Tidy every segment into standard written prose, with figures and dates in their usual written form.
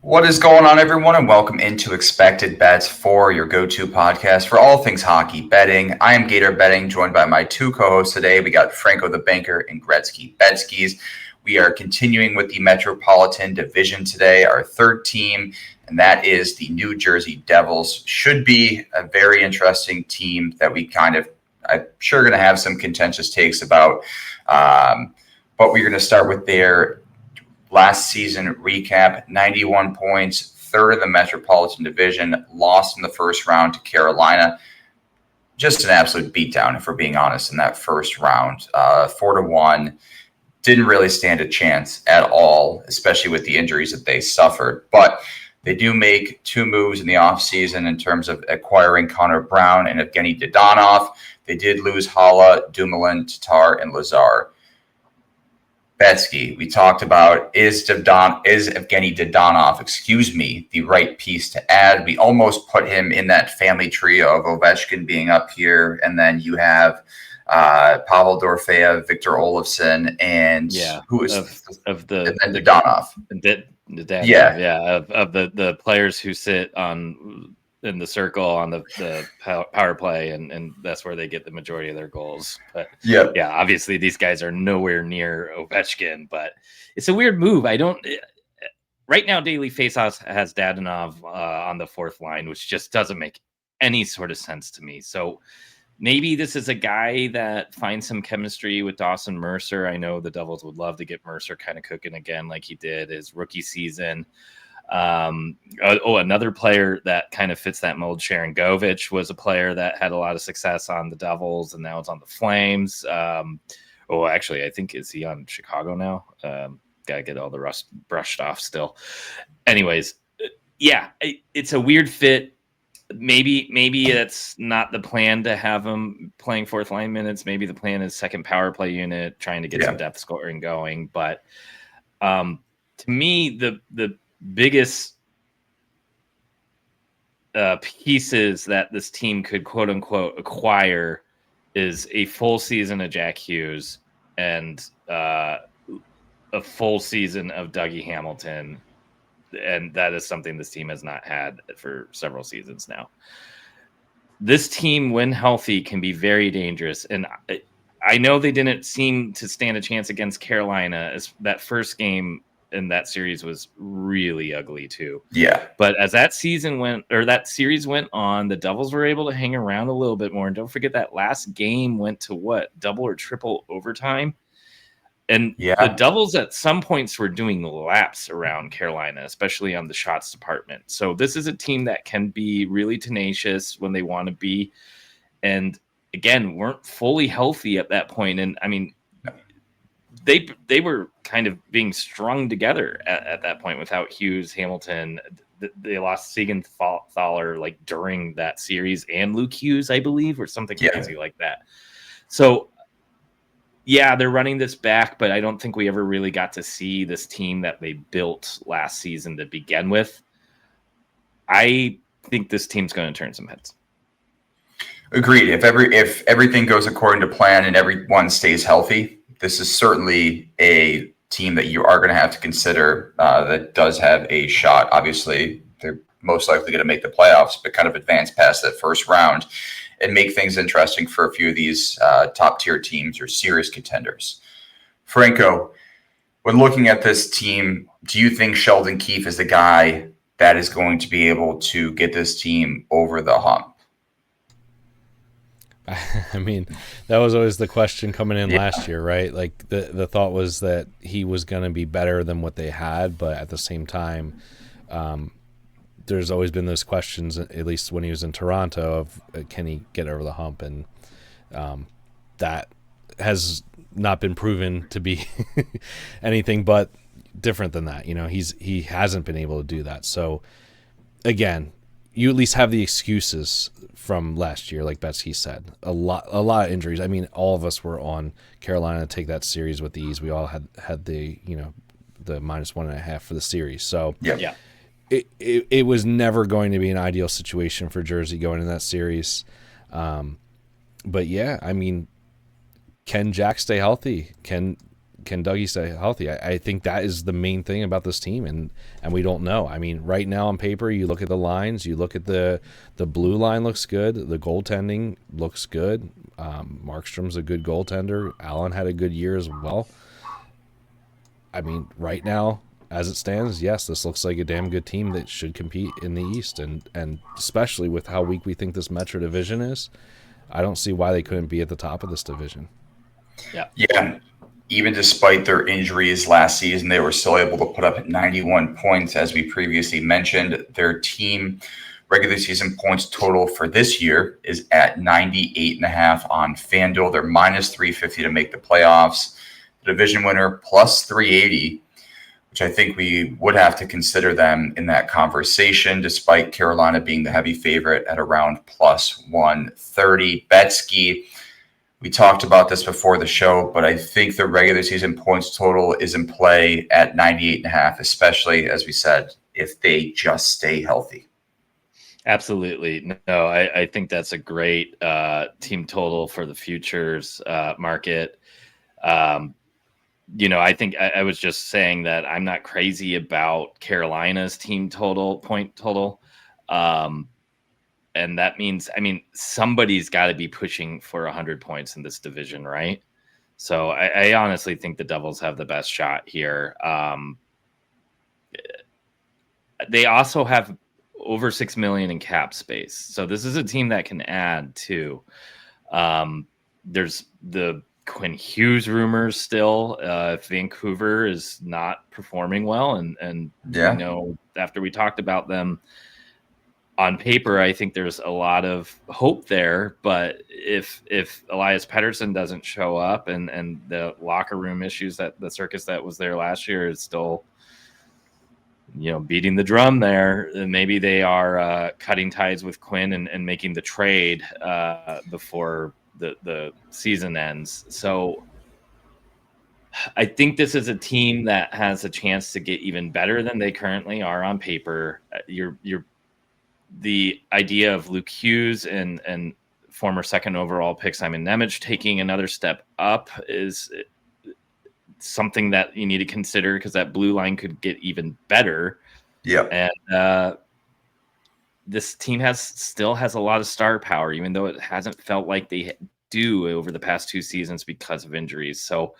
What is going on, everyone, and welcome into Expected Bets for your go-to podcast for all things hockey betting. I am Gator Betting, joined by my two co-hosts today. We got Franco the Banker and Gretzky Betskis. We are continuing with the Metropolitan Division today, our third team, and that is the New Jersey Devils. Should be a very interesting team that I'm sure going to have some contentious takes about. But we're going to start with their last season recap. 91 points, third in the Metropolitan Division, lost in the first round to Carolina. Just an absolute beatdown, if we're being honest, in that first round. 4-1. Didn't really stand a chance at all, especially with the injuries that they suffered. But they do make two moves in the offseason in terms of acquiring Connor Brown and Evgeny Dadonov. They did lose Hala, Dumoulin, Tatar, and Lazar. Betsky, we talked about is Evgeny Dadonov, the right piece to add. We almost put him in that family trio of Ovechkin being up here, and then you have Pavel Dorofeyev, Victor Olofsson, and who is Dadonov. Of the players who sit on in the circle on the power play, and that's where they get the majority of their goals. But obviously these guys are nowhere near Ovechkin, but it's a weird move. Right now Daily Faceoff has Dadonov on the fourth line, which just doesn't make any sort of sense to me. So maybe this is a guy that finds some chemistry with Dawson Mercer. I know the Devils would love to get Mercer kind of cooking again like he did his rookie season. Another player that kind of fits that mold, Sharon Govich, was a player that had a lot of success on the Devils, and now it's on the Flames. Actually, I think, is he on Chicago now? Gotta get all the rust brushed off still. Anyways, it's a weird fit. Maybe that's not the plan to have him playing fourth line minutes. Maybe the plan is second power play unit, trying to get some depth scoring going. But to me, the biggest pieces that this team could quote unquote acquire is a full season of Jack Hughes and a full season of Dougie Hamilton. And that is something this team has not had for several seasons now. This team, when healthy, can be very dangerous. And I know they didn't seem to stand a chance against Carolina. As that first game in that series was really ugly too. Yeah. But as that series went on, the Devils were able to hang around a little bit more. And don't forget that last game went to double or triple overtime. And the Devils at some points were doing laps around Carolina, especially on the shots department. So this is a team that can be really tenacious when they want to be. And again, weren't fully healthy at that point. And I mean, they were kind of being strung together at that point without Hughes, Hamilton. They lost Siegenthaler like during that series, and Luke Hughes, I believe, or something crazy like that. So they're running this back, but I don't think we ever really got to see this team that they built last season to begin with. I think this team's going to turn some heads. Agreed. If everything goes according to plan and everyone stays healthy, this is certainly a team that you are going to have to consider that does have a shot. Obviously, they're most likely going to make the playoffs, but kind of advance past that first round and make things interesting for a few of these top-tier teams or serious contenders. Franco, when looking at this team, do you think Sheldon Keefe is the guy that is going to be able to get this team over the hump? I mean, that was always the question coming in last year, right? Like the thought was that he was going to be better than what they had, but at the same time, there's always been those questions, at least when he was in Toronto, of can he get over the hump, and that has not been proven to be anything but different than that. You know, he hasn't been able to do that. So again, you at least have the excuses from last year, like Betsy said. A lot of injuries. I mean, all of us were on Carolina to take that series with ease. We all had the the -1.5 for the series. So it was never going to be an ideal situation for Jersey going in that series. But yeah, I mean, can Jack stay healthy? Can can Dougie stay healthy? I think that is the main thing about this team, and we don't know. I mean, right now on paper, you look at the lines, you look at the blue line looks good, the goaltending looks good. Markstrom's a good goaltender. Allen had a good year as well. I mean, right now, as it stands, yes, this looks like a damn good team that should compete in the East, and especially with how weak we think this Metro division is, I don't see why they couldn't be at the top of this division. Yeah. Even despite their injuries last season, they were still able to put up 91 points, as we previously mentioned. Their team regular season points total for this year is at 98.5 on FanDuel. They're minus 350 to make the playoffs. The division winner plus 380, which I think we would have to consider them in that conversation, despite Carolina being the heavy favorite at around plus 130. Betsky, we talked about this before the show, but I think the regular season points total is in play at 98.5, especially, as we said, if they just stay healthy. Absolutely. No, I think that's a great team total for the futures market. I think I was just saying that I'm not crazy about Carolina's team point total. And that means, somebody's got to be pushing for 100 points in this division, right? So I honestly think the Devils have the best shot here. They also have over $6 million in cap space. So this is a team that can add too. There's the Quinn Hughes rumors still. If Vancouver is not performing well, and after we talked about them on paper, I think there's a lot of hope there. But if Elias Pettersson doesn't show up, and the locker room issues, that the circus that was there last year is still beating the drum there, maybe they are cutting ties with Quinn and making the trade before the season ends. So I think this is a team that has a chance to get even better than they currently are on paper. The idea of Luke Hughes and former second overall pick Simon Nemec taking another step up is something that you need to consider, because that blue line could get even better. Yeah. And this team still has a lot of star power, even though it hasn't felt like they do over the past two seasons because of injuries. So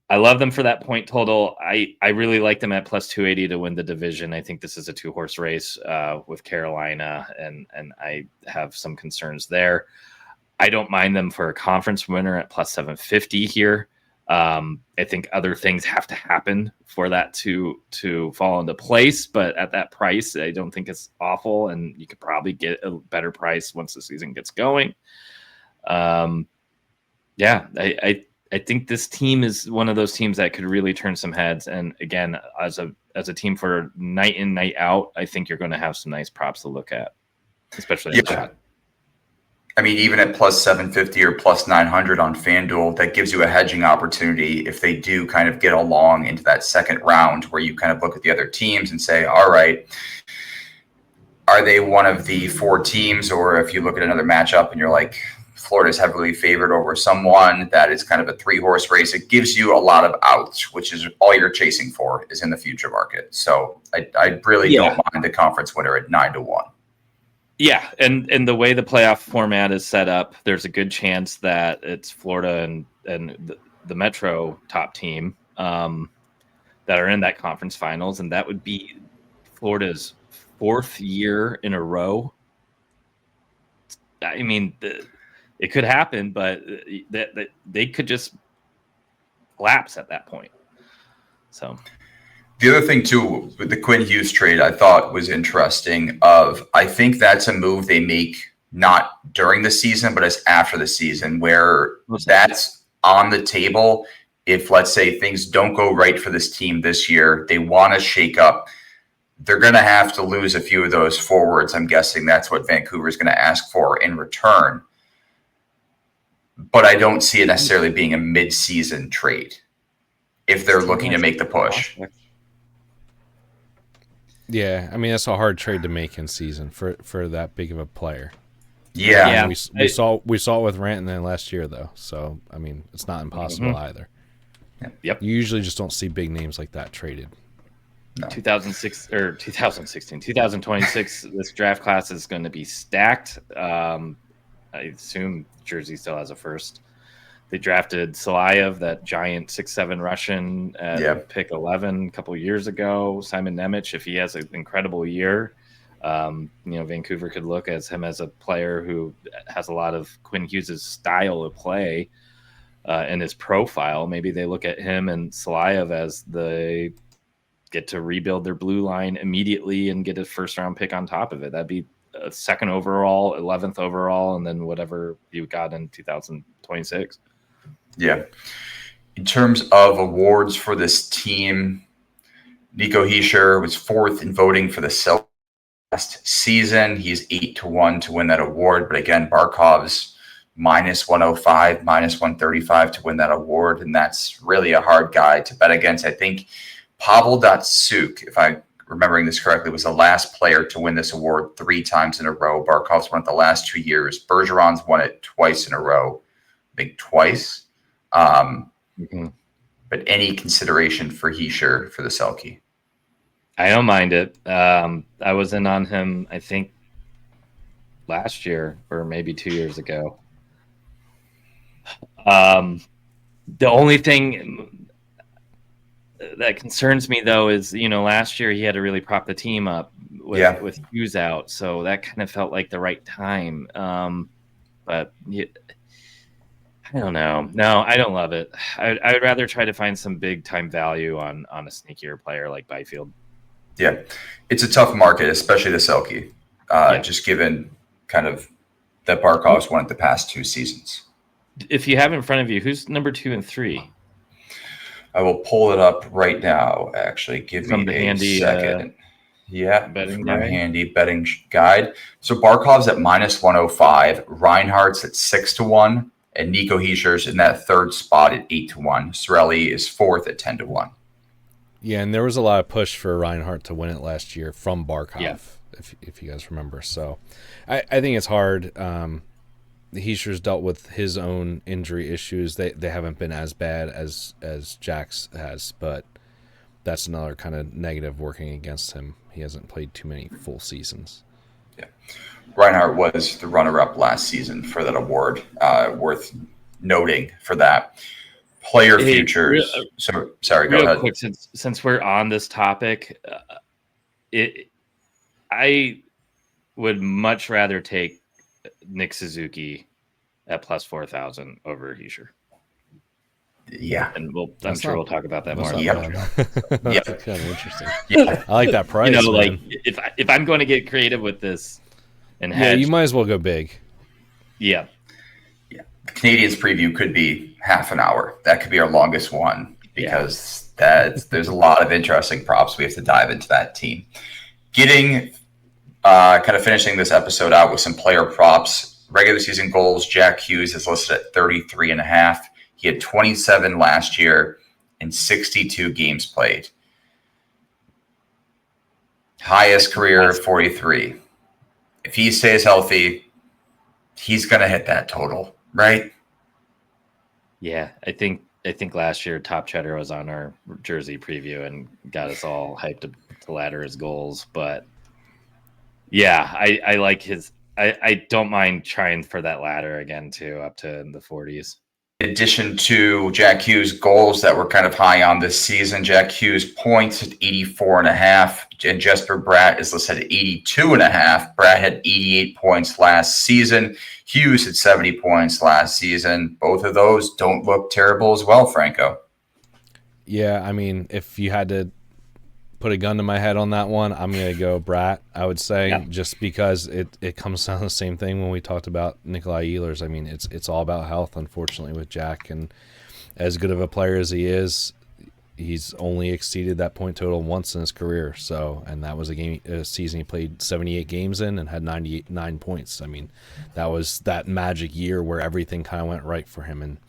I love them for that point total. I really like them at plus 280 to win the division. I think this is a 2-horse race with Carolina, and I have some concerns there. I don't mind them for a conference winner at plus 750 here. I think other things have to happen for that to fall into place, but at that price, I don't think it's awful, and you could probably get a better price once the season gets going. I think this team is one of those teams that could really turn some heads. And again, as a team for night in, night out, I think you're going to have some nice props to look at, especially at the shot. Even at plus 750 or plus 900 on FanDuel, that gives you a hedging opportunity if they do kind of get along into that second round, where you kind of look at the other teams and say, all right, are they one of the four teams? Or if you look at another matchup and you're like, Florida's heavily favored over someone that is kind of a 3-horse race, it gives you a lot of outs, which is all you're chasing for is in the future market. So I really don't mind the conference winner at 9-1. Yeah, and the way the playoff format is set up, there's a good chance that it's Florida and the Metro top team that are in that conference finals, and that would be Florida's 4th year in a row. It could happen, but they could just collapse at that point. So. The other thing, too, with the Quinn Hughes trade, I thought was interesting. I think that's a move they make not during the season, but as after the season, where that's on the table. If, let's say, things don't go right for this team this year, they want to shake up, they're going to have to lose a few of those forwards. I'm guessing that's what Vancouver is going to ask for in return. But I don't see it necessarily being a mid-season trade if they're looking to make the push. Yeah, that's a hard trade to make in season for that big of a player. Yeah. We saw it with Rantanen last year, though. So, it's not impossible either. Yep. You usually just don't see big names like that traded. No. 2026, this draft class is going to be stacked. I assume Jersey still has a first. They drafted Salayev, that giant 6'7" Russian, at pick 11 a couple of years ago. Simon Nemec, if he has an incredible year, Vancouver could look at him as a player who has a lot of Quinn Hughes' style of play and his profile. Maybe they look at him and Salayev as they get to rebuild their blue line immediately and get a first-round pick on top of it. That'd be a 2nd overall, 11th overall, and then whatever you got in 2026. Yeah. In terms of awards for this team, Nico Hischier was 4th in voting for the Selke last season. He's 8-1 to win that award. But again, Barkov's -105, -135 to win that award. And that's really a hard guy to bet against. I think Pavel Datsyuk, if I'm remembering this correctly, was the last player to win this award 3 times in a row. Barkov's won it the last 2 years. Bergeron's won it twice in a row. I think twice. But any consideration for Hischier for the Selke? I don't mind it. I was in on him, I think, last year or maybe 2 years ago. The only thing that concerns me, though, is, last year he had to really prop the team up with Hughes out. So that kind of felt like the right time. But I don't know. No, I don't love it. I would rather try to find some big-time value on a sneakier player like Byfield. Yeah, it's a tough market, especially the Selke, just given kind of that Barkov's won it the past 2 seasons. If you have in front of you, who's number 2 and 3? I will pull it up right now, actually. Give me a second. From my handy betting guide. So Barkov's at -105, Reinhardt's at 6-1, and Nico Hischier's in that 3rd spot at 8-1. Cirelli is 4th at 10-1. Yeah, and there was a lot of push for Reinhardt to win it last year from Barkov, if you guys remember. So I think it's hard. Hischier's dealt with his own injury issues. They haven't been as bad as Jack's has, but that's another kind of negative working against him. He hasn't played too many full seasons. Yeah. Reinhardt was the runner-up last season for that award. Worth noting for that. Player futures. Sorry, go ahead. Quick, since we're on this topic, I would much rather take Nick Suzuki at +4,000 over Hischier. Yeah, and I'm sure we'll talk about that more. That's kind of interesting. Yeah, I like that price. Like if I'm going to get creative with this, and hedge, you might as well go big. Yeah. The Canadians preview could be half an hour. That could be our longest one because there's a lot of interesting props. We have to dive into that team. Getting kind of finishing this episode out with some player props. Regular season goals, Jack Hughes is listed at 33.5. He had 27 last year in 62 games played. Highest career 43. If he stays healthy, he's going to hit that total, right? Yeah, I think last year Top Cheddar was on our jersey preview and got us all hyped to ladder his goals. But yeah, I like his. I don't mind trying for that ladder again too, up to the 40s. In addition to Jack Hughes' goals that were kind of high on this season, Jack Hughes' points at 84.5, and Jesper Bratt is listed at 82.5. Bratt had 88 points last season. Hughes had 70 points last season. Both of those don't look terrible as well, Franco. Yeah, I mean, if you had to put a gun to my head on that one, I'm going to go Bratt, I would say, just because it comes down to the same thing when we talked about Nikolai Ehlers. I mean, it's all about health, unfortunately, with Jack. And as good of a player as he is, he's only exceeded that point total once in his career. So, and that was a season he played 78 games in and had 99 points. I mean, that was that magic year where everything kind of went right for him, and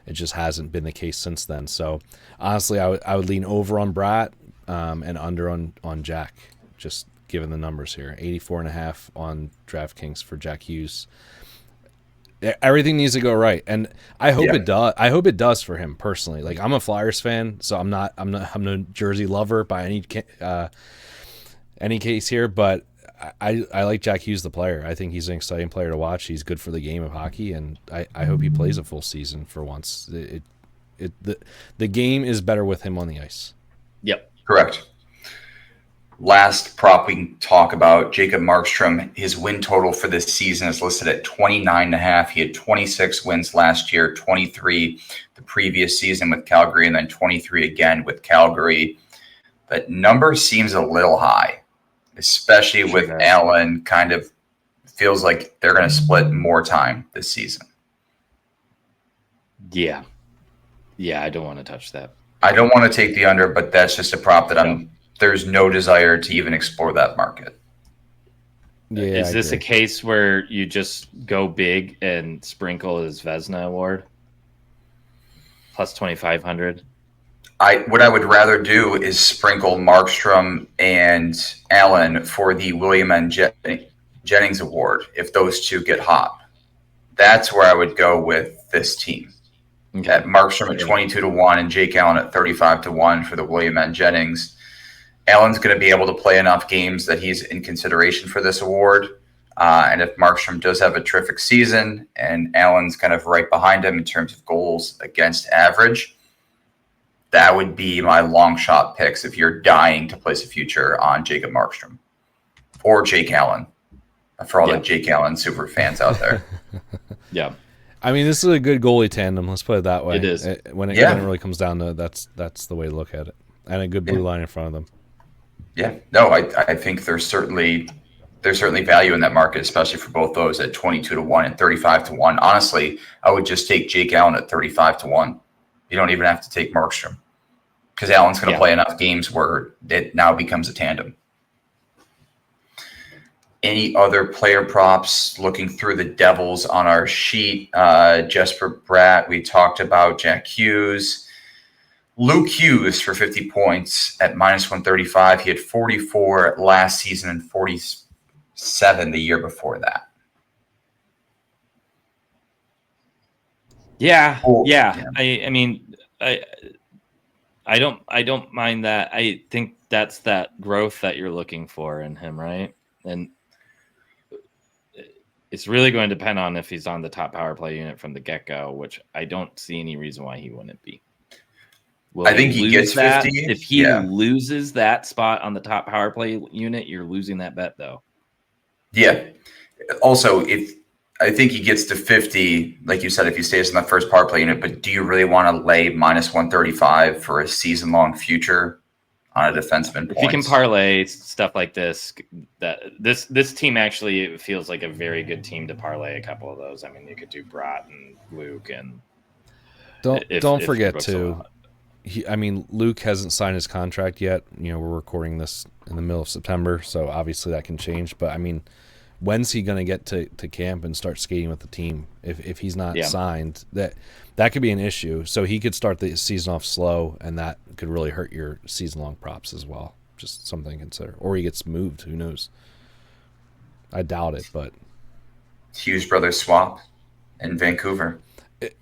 it just hasn't been the case since then. So, honestly, I would lean over on Bratt. And under on Jack, just given the numbers here. 84.5 on DraftKings for Jack Hughes. Everything needs to go right, and I hope it does. I hope it does for him personally. Like, I'm a Flyers fan, so I'm no Jersey lover by any case here, but I like Jack Hughes, the player. I think he's an exciting player to watch. He's good for the game of hockey, and I hope he plays a full season for once. The game is better with him on the ice. Yep. Correct. Last prop we can talk about, Jacob Markstrom. His win total for this season is listed at 29.5. He had 26 wins last year, 23 the previous season with Calgary, and then 23 again with Calgary. That number seems a little high, especially with Allen. Kind of feels like they're going to split more time this season. Yeah, I don't want to touch that. I don't want to take the under, but that's just a prop that there's no desire to even explore that market. Yeah, is this a case where you just go big and sprinkle his Vezina award plus 2,500? What I would rather do is sprinkle Markstrom and Allen for the William N. Jennings Award if those two get hot. That's where I would go with this team. Okay. At Markstrom at 22-1 and Jake Allen at 35-1 for the William N. Jennings. Allen's going to be able to play enough games that he's in consideration for this award. And if Markstrom does have a terrific season and Allen's kind of right behind him in terms of goals against average, that would be my long shot picks if you're dying to place a future on Jacob Markstrom or Jake Allen, for all the Jake Allen super fans out there. Yeah. I mean, this is a good goalie tandem. Let's put it that way. It is. When it really comes down to that's the way to look at it. And a good blue line in front of them. Yeah. No, I think there's certainly value in that market, especially for both those at 22-1 and 35-1. Honestly, I would just take Jake Allen at 35-1. You don't even have to take Markstrom because Allen's going to play enough games where it now becomes a tandem. Any other player props? Looking through the Devils on our sheet, Jesper Bratt, we talked about Jack Hughes. Luke Hughes for 50 points at -135. He had 44 last season and 47 the year before that. Yeah. I mean, I don't mind that. I think that's that growth that you're looking for in him, right? And it's really going to depend on if he's on the top power play unit from the get-go, which I don't see any reason why he wouldn't be. I think he gets 50. If he loses that spot on the top power play unit, you're losing that bet, though. Yeah. Also, I think he gets to 50, like you said, if he stays in the first power play unit, but do you really want to lay -135 for a season-long future on a defenseman? If you can parlay stuff like this, this team actually feels like a very good team to parlay a couple of those. I mean, you could do Bratt and Luke, and don't forget too. Luke hasn't signed his contract yet. We're recording this in the middle of September, so obviously that can change. But when's he going to get to camp and start skating with the team? If he's not signed, that could be an issue. So he could start the season off slow, and that could really hurt your season-long props as well. Just something to consider. Or he gets moved. Who knows? I doubt it, but Hughes brothers swap in Vancouver.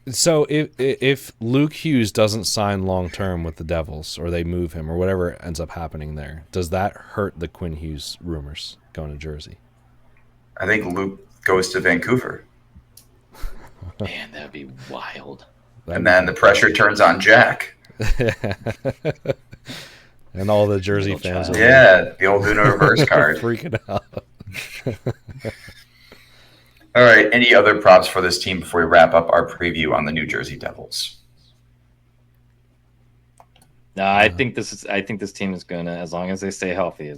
So if Luke Hughes doesn't sign long-term with the Devils, or they move him, or whatever ends up happening there, does that hurt the Quinn Hughes rumors going to Jersey? I think Luke goes to Vancouver. Man, that'd be wild. And then the pressure turns on Jack. And all the Jersey fans. The old Uno reverse card. Freaking out. All right. Any other props for this team before we wrap up our preview on the New Jersey Devils? No, I think this team is going to, as long as they stay healthy,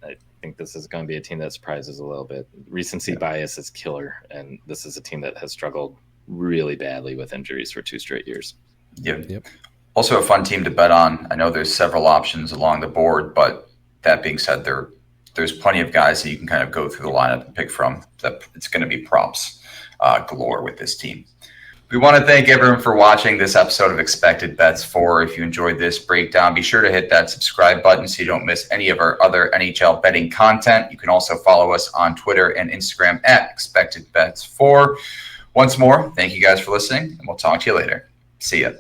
I think this is going to be a team that surprises a little bit. Recency bias is killer, and this is a team that has struggled really badly with injuries for 2 straight years. Yep. Also a fun team to bet on. I know there's several options along the board, but that being said, there's plenty of guys that you can kind of go through the lineup and pick from. That it's going to be props galore with this team. We want to thank everyone for watching this episode of Expected Bets 4. If you enjoyed this breakdown, be sure to hit that subscribe button so you don't miss any of our other NHL betting content. You can also follow us on Twitter and Instagram at Expected Bets 4. Once more, thank you guys for listening, and we'll talk to you later. See ya.